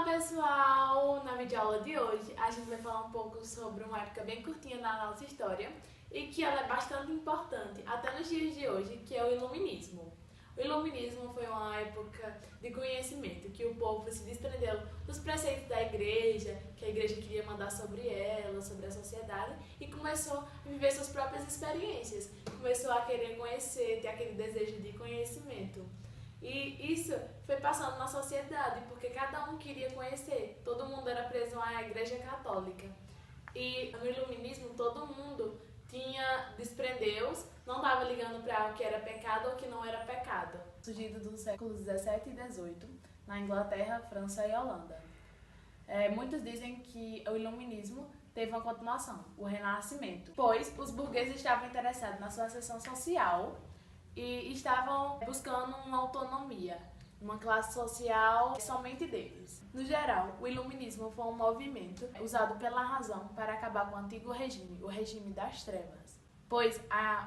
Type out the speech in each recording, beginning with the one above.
pessoal! Na videoaula de hoje a gente vai falar um pouco sobre uma época bem curtinha na nossa história e que ela é bastante importante até nos dias de hoje, que é o Iluminismo. O Iluminismo foi uma época de conhecimento, que o povo se desprendeu dos preceitos da igreja, que a igreja queria mandar sobre ela, sobre a sociedade, e começou a viver suas próprias experiências, começou a querer conhecer, ter aquele desejo de conhecimento. E isso foi passando na sociedade, porque cada um queria conhecer, todo mundo era preso à igreja católica. E no iluminismo todo mundo desprendeu-se, não estava ligando para o que era pecado ou o que não era pecado. Surgido dos séculos 17 e 18, na Inglaterra, França e Holanda. Muitos dizem que o iluminismo teve uma continuação, o Renascimento, pois os burgueses estavam interessados na sua ascensão social e estavam buscando uma autonomia, uma classe social somente deles. No geral, o iluminismo foi um movimento usado pela razão para acabar com o antigo regime, o regime das trevas. Pois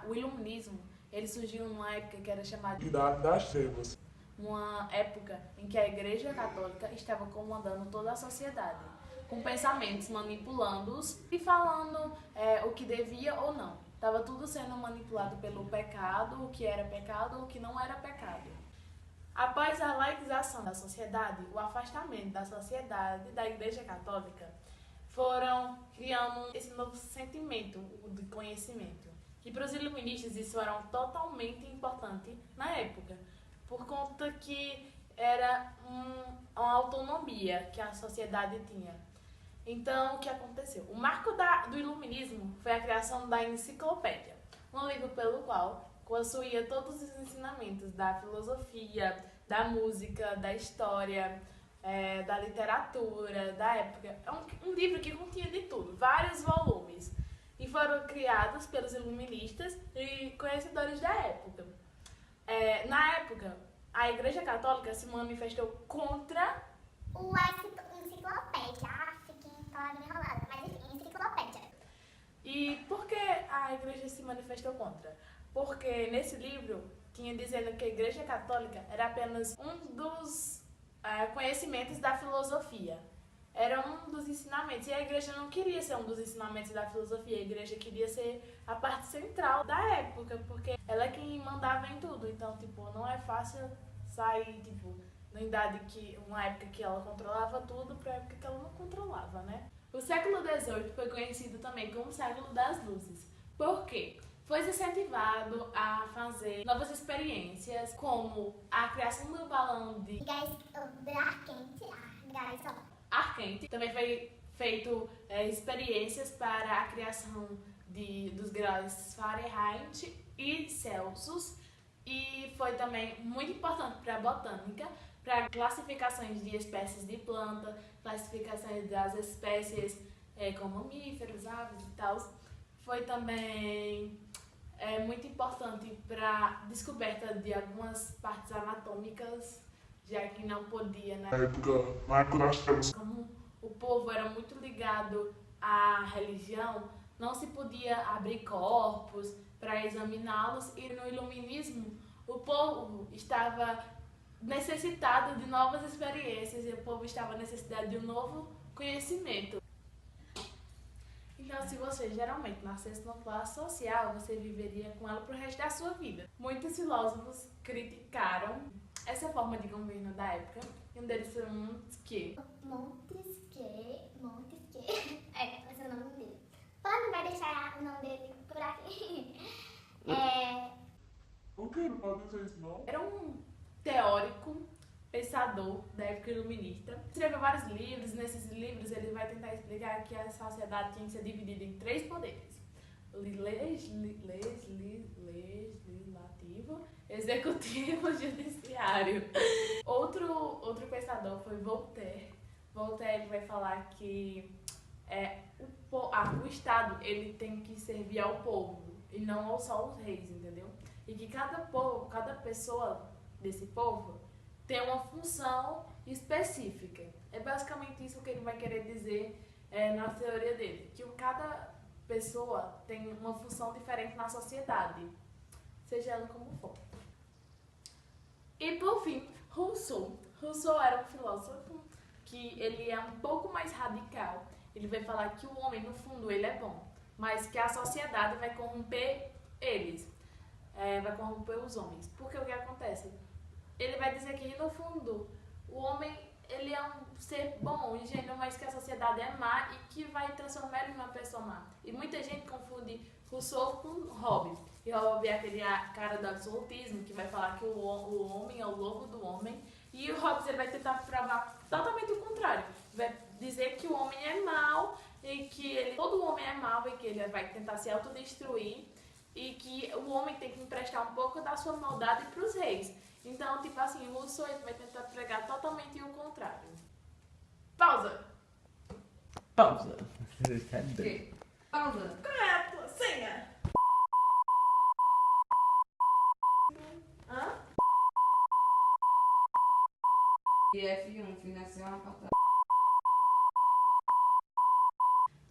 o iluminismo ele surgiu numa época que era chamada Idade das Trevas. Uma época em que a Igreja Católica estava comandando toda a sociedade, com pensamentos manipulando-os e falando o que devia ou não. Estava tudo sendo manipulado pelo pecado, o que era pecado, o que não era pecado. Após a laicização da sociedade, o afastamento da sociedade da Igreja Católica, foram criando esse novo sentimento de conhecimento. E para os iluministas isso era totalmente importante na época, por conta que era uma autonomia que a sociedade tinha. Então, o que aconteceu? O marco do iluminismo foi a criação da enciclopédia, um livro pelo qual possuía todos os ensinamentos da filosofia, da música, da história, da literatura, da época. É um livro que continha de tudo, vários volumes, e foram criados pelos iluministas e conhecedores da época. Na época, a Igreja Católica se manifestou contra o enciclopédia. Palavra enrolada, mas enfim, enciclopédia. E por que a igreja se manifestou contra? Porque nesse livro tinha dizendo que a Igreja Católica era apenas um dos conhecimentos da filosofia. Era um dos ensinamentos. E a igreja não queria ser um dos ensinamentos da filosofia. A igreja queria ser a parte central da época, porque ela é quem mandava em tudo. Então, não é fácil sair, uma época que ela controlava tudo para a época que ela não controlava, né? O século XVIII foi conhecido também como o século das luzes. Por quê? Foi incentivado a fazer novas experiências, como a criação do balão de ar quente. Também foi feito experiências para a criação dos graus Fahrenheit e Celsius. E foi também muito importante para a botânica, para classificações de espécies de planta, classificações das espécies como mamíferos, aves e tal. Foi também muito importante para a descoberta de algumas partes anatômicas, já que não podia, né? Marco das Trevas. Como o povo era muito ligado à religião, não se podia abrir corpos para examiná-los, e no iluminismo o povo estava necessitado de novas experiências e o povo estava necessitado de um novo conhecimento. Então, se você geralmente nascesse numa classe social, você viveria com ela pro resto da sua vida. Muitos filósofos criticaram essa forma de governo da época, e um deles foi Montesquieu. Esse é o nome dele. Não vai deixar o nome dele por aqui. O que? Não pode dizer isso, não? Era um teórico, pensador da época iluminista. Escreveu vários livros. Nesses livros ele vai tentar explicar que a sociedade tinha que ser dividida em 3 poderes: legislativo, executivo e judiciário. Outro pensador foi Voltaire. Voltaire vai falar que o Estado ele tem que servir ao povo e não só aos reis, entendeu? E que cada pessoa desse povo tem uma função específica. É basicamente isso que ele vai querer dizer na teoria dele, que cada pessoa tem uma função diferente na sociedade, seja ela como for. E por fim, Rousseau. Rousseau era um filósofo que que ele é um pouco mais radical. Ele vai falar que o homem, no fundo, ele é bom, mas que a sociedade vai corromper eles, vai corromper os homens. Porque o que acontece? Ele vai dizer que, no fundo, o homem ele é um ser bom, um gênio, mas que a sociedade é má e que vai transformar ele em uma pessoa má. E muita gente confunde Rousseau com Hobbes. E Hobbes é aquele cara do absolutismo que vai falar que o homem é o lobo do homem. E o Hobbes ele vai tentar provar totalmente o contrário. Vai dizer que o homem é mau e que todo homem é mau e que ele vai tentar se autodestruir e que o homem tem que emprestar um pouco da sua maldade para os reis. Então, tipo assim, o Rousseau ele vai tentar pregar totalmente o contrário. Pausa! Pausa. Ok. Pausa. Qual é a tua senha? Hã? E F1, financiar uma patada.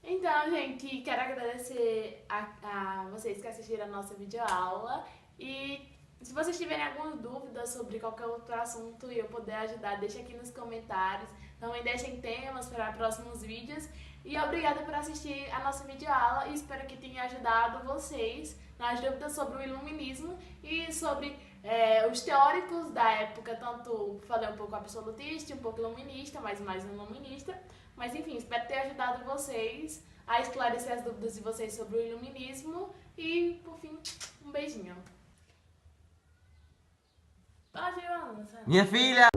Então, gente, quero agradecer a vocês que assistiram a nossa videoaula e se vocês tiverem alguma dúvida sobre qualquer outro assunto e eu puder ajudar, deixa aqui nos comentários. Também deixem temas para próximos vídeos. E obrigada por assistir a nossa videoaula e espero que tenha ajudado vocês nas dúvidas sobre o iluminismo e sobre os teóricos da época, tanto falei um pouco absolutista, um pouco iluminista, mas mais iluminista. Mas enfim, espero ter ajudado vocês a esclarecer as dúvidas de vocês sobre o iluminismo e, por fim, um beijinho. Pode ir, Ana. Minha filha!